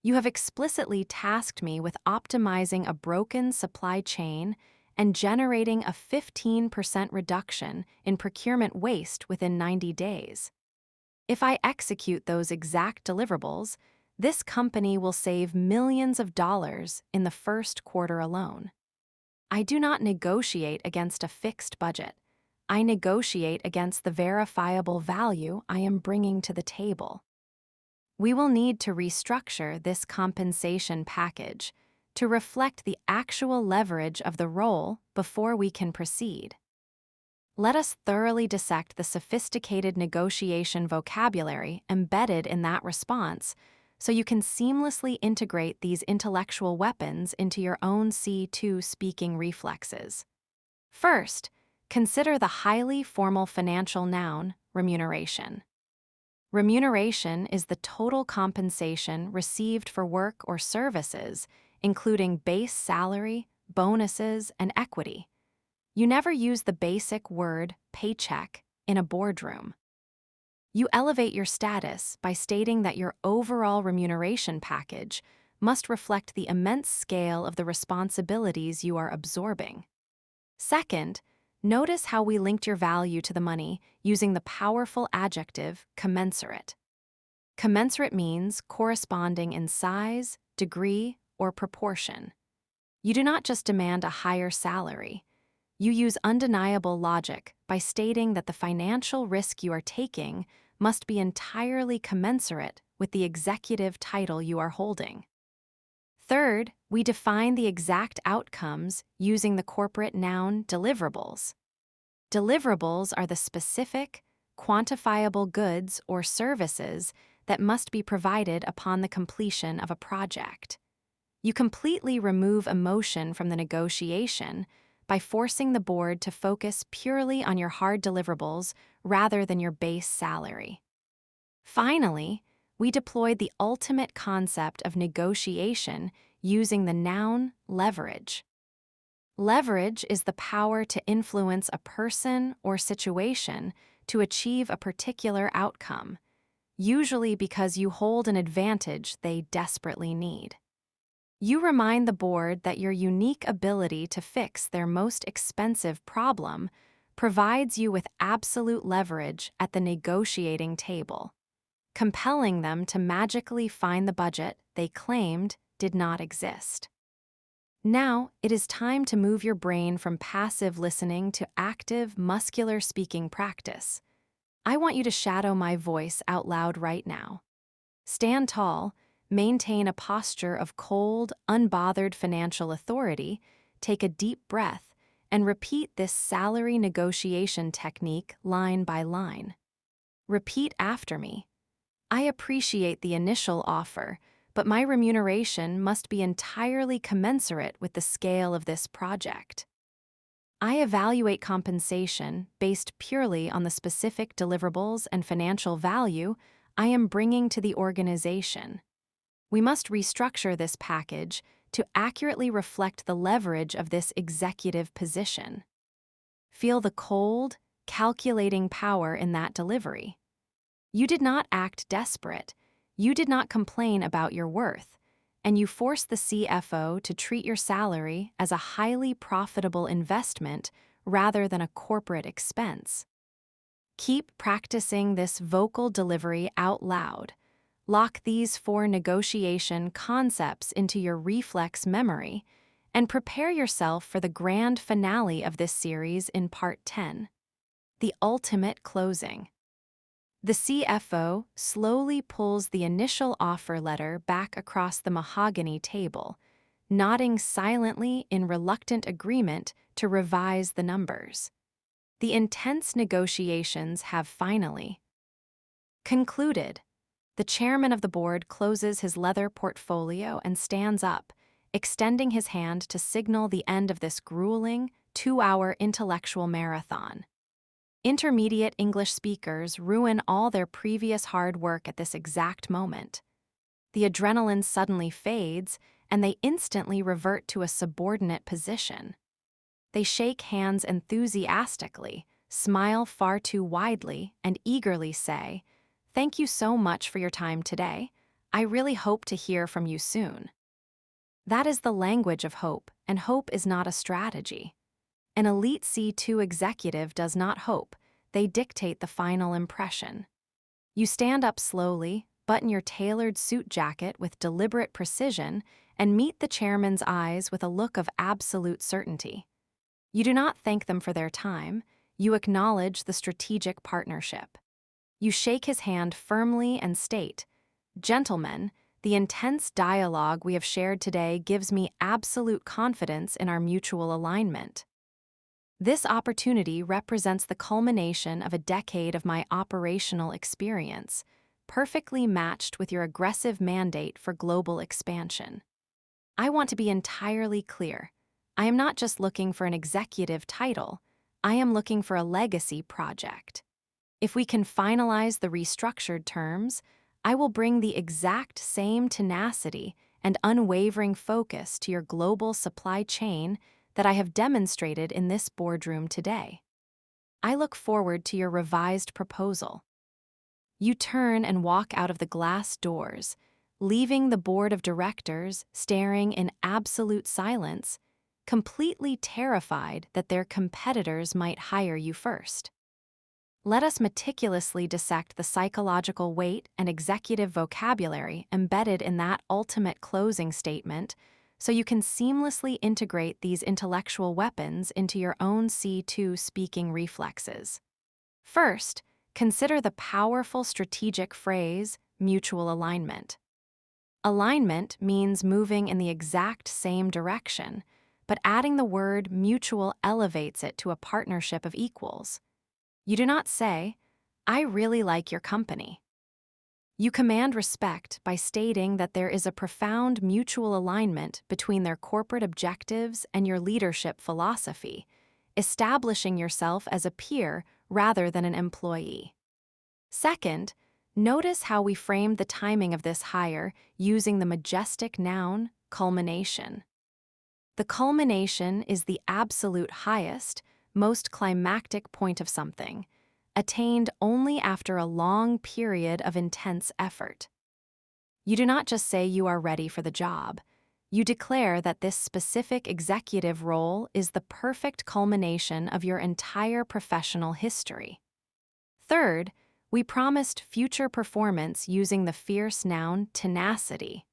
You have explicitly tasked me with optimizing a broken supply chain and generating a 15% reduction in procurement waste within 90 days. If I execute those exact deliverables, this company will save millions of dollars in the first quarter alone. I do not negotiate against a fixed budget. I negotiate against the verifiable value I am bringing to the table. We will need to restructure this compensation package to reflect the actual leverage of the role before we can proceed. Let us thoroughly dissect the sophisticated negotiation vocabulary embedded in that response so you can seamlessly integrate these intellectual weapons into your own C2 speaking reflexes. First, consider the highly formal financial noun, remuneration. Remuneration is the total compensation received for work or services, including base salary, bonuses, and equity. You never use the basic word paycheck in a boardroom. You elevate your status by stating that your overall remuneration package must reflect the immense scale of the responsibilities you are absorbing. Second, notice how we linked your value to the money using the powerful adjective commensurate. Commensurate means corresponding in size, degree, or proportion. You do not just demand a higher salary. You use undeniable logic by stating that the financial risk you are taking must be entirely commensurate with the executive title you are holding. Third, we define the exact outcomes using the corporate noun deliverables. Deliverables are the specific, quantifiable goods or services that must be provided upon the completion of a project. You completely remove emotion from the negotiation by forcing the board to focus purely on your hard deliverables rather than your base salary. Finally, we deployed the ultimate concept of negotiation using the noun leverage. Leverage is the power to influence a person or situation to achieve a particular outcome, usually because you hold an advantage they desperately need. You remind the board that your unique ability to fix their most expensive problem provides you with absolute leverage at the negotiating table, compelling them to magically find the budget they claimed did not exist. Now, it is time to move your brain from passive listening to active, muscular speaking practice. I want you to shadow my voice out loud right now. Stand tall, maintain a posture of cold, unbothered financial authority, take a deep breath, and repeat this salary negotiation technique line by line. Repeat after me. I appreciate the initial offer, but my remuneration must be entirely commensurate with the scale of this project. I evaluate compensation based purely on the specific deliverables and financial value I am bringing to the organization. We must restructure this package to accurately reflect the leverage of this executive position. Feel the cold, calculating power in that delivery. You did not act desperate. You did not complain about your worth, and you forced the CFO to treat your salary as a highly profitable investment rather than a corporate expense. Keep practicing this vocal delivery out loud. Lock these 4 negotiation concepts into your reflex memory and prepare yourself for the grand finale of this series in Part 10, the ultimate closing. The CFO slowly pulls the initial offer letter back across the mahogany table, nodding silently in reluctant agreement to revise the numbers. The intense negotiations have finally concluded. The chairman of the board closes his leather portfolio and stands up, extending his hand to signal the end of this grueling, 2-hour intellectual marathon. Intermediate English speakers ruin all their previous hard work at this exact moment. The adrenaline suddenly fades, and they instantly revert to a subordinate position. They shake hands enthusiastically, smile far too widely, and eagerly say, "Thank you so much for your time today. I really hope to hear from you soon." That is the language of hope, and hope is not a strategy. An elite C2 executive does not hope, they dictate the final impression. You stand up slowly, button your tailored suit jacket with deliberate precision, and meet the chairman's eyes with a look of absolute certainty. You do not thank them for their time, you acknowledge the strategic partnership. You shake his hand firmly and state, "Gentlemen, the intense dialogue we have shared today gives me absolute confidence in our mutual alignment. This opportunity represents the culmination of a decade of my operational experience, perfectly matched with your aggressive mandate for global expansion. I want to be entirely clear. I am not just looking for an executive title, I am looking for a legacy project. If we can finalize the restructured terms, I will bring the exact same tenacity and unwavering focus to your global supply chain that I have demonstrated in this boardroom today. I look forward to your revised proposal." You turn and walk out of the glass doors, leaving the board of directors staring in absolute silence, completely terrified that their competitors might hire you first. Let us meticulously dissect the psychological weight and executive vocabulary embedded in that ultimate closing statement so you can seamlessly integrate these intellectual weapons into your own C2 speaking reflexes. First, consider the powerful strategic phrase, mutual alignment. Alignment means moving in the exact same direction, but adding the word mutual elevates it to a partnership of equals. You do not say, "I really like your company." You command respect by stating that there is a profound mutual alignment between their corporate objectives and your leadership philosophy, establishing yourself as a peer rather than an employee. Second, notice how we framed the timing of this hire using the majestic noun, culmination. The culmination is the absolute highest, most climactic point of something, attained only after a long period of intense effort. You do not just say you are ready for the job. You declare that this specific executive role is the perfect culmination of your entire professional history. Third, we promised future performance using the fierce noun tenacity.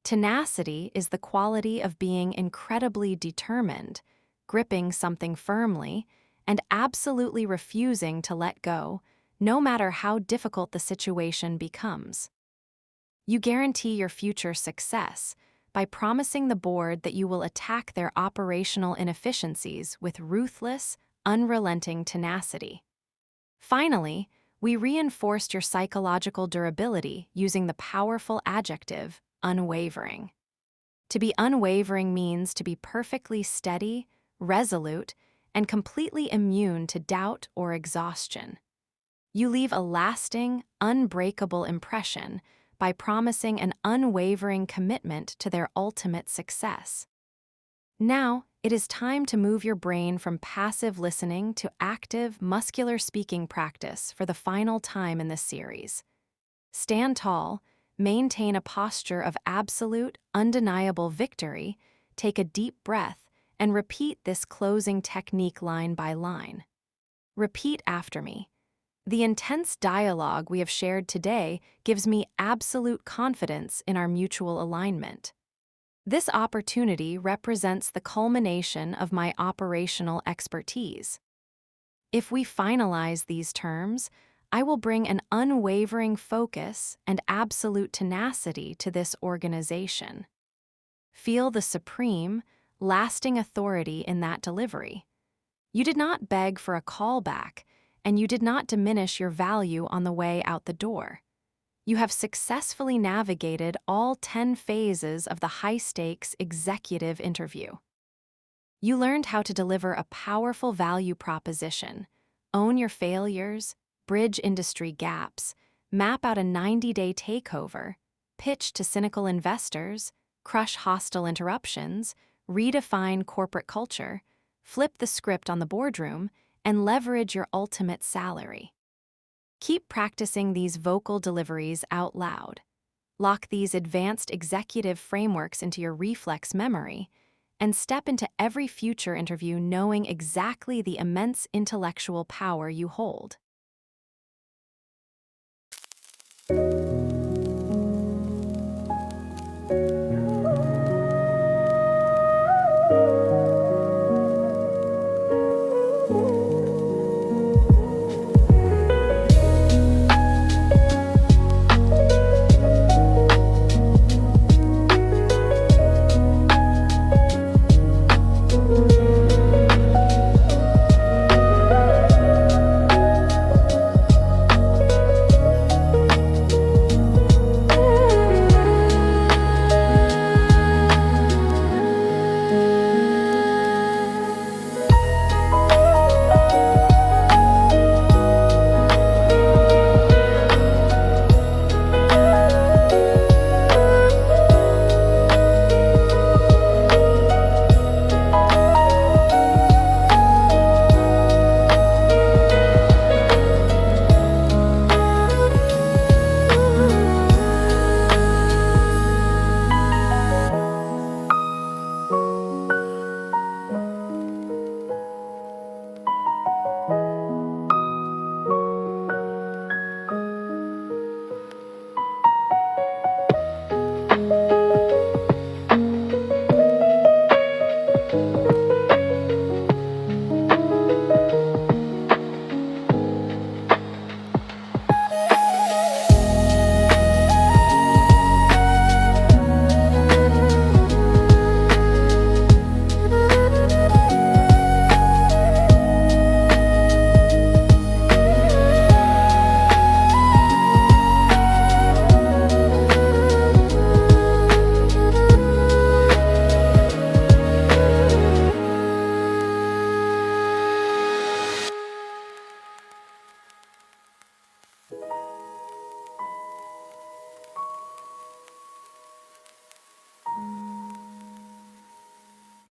Tenacity is the quality of being incredibly determined, gripping something firmly, and absolutely refusing to let go, no matter how difficult the situation becomes. You guarantee your future success by promising the board that you will attack their operational inefficiencies with ruthless, unrelenting tenacity. Finally, we reinforced your psychological durability using the powerful adjective, unwavering. To be unwavering means to be perfectly steady, resolute, and completely immune to doubt or exhaustion. You leave a lasting, unbreakable impression by promising an unwavering commitment to their ultimate success. Now, it is time to move your brain from passive listening to active, muscular speaking practice for the final time in this series. Stand tall, maintain a posture of absolute, undeniable victory, take a deep breath, and repeat this closing technique line by line. Repeat after me. The intense dialogue we have shared today gives me absolute confidence in our mutual alignment. This opportunity represents the culmination of my operational expertise. If we finalize these terms, I will bring an unwavering focus and absolute tenacity to this organization. Feel the supreme, lasting authority in that delivery. You did not beg for a callback, and you did not diminish your value on the way out the door. You have successfully navigated all 10 phases of the high-stakes executive interview. You learned how to deliver a powerful value proposition, own your failures, bridge industry gaps, map out a 90-day takeover, pitch to cynical investors, crush hostile interruptions, redefine corporate culture, flip the script on the boardroom, and leverage your ultimate salary. Keep practicing these vocal deliveries out loud. Lock these advanced executive frameworks into your reflex memory, and step into every future interview knowing exactly the immense intellectual power you hold.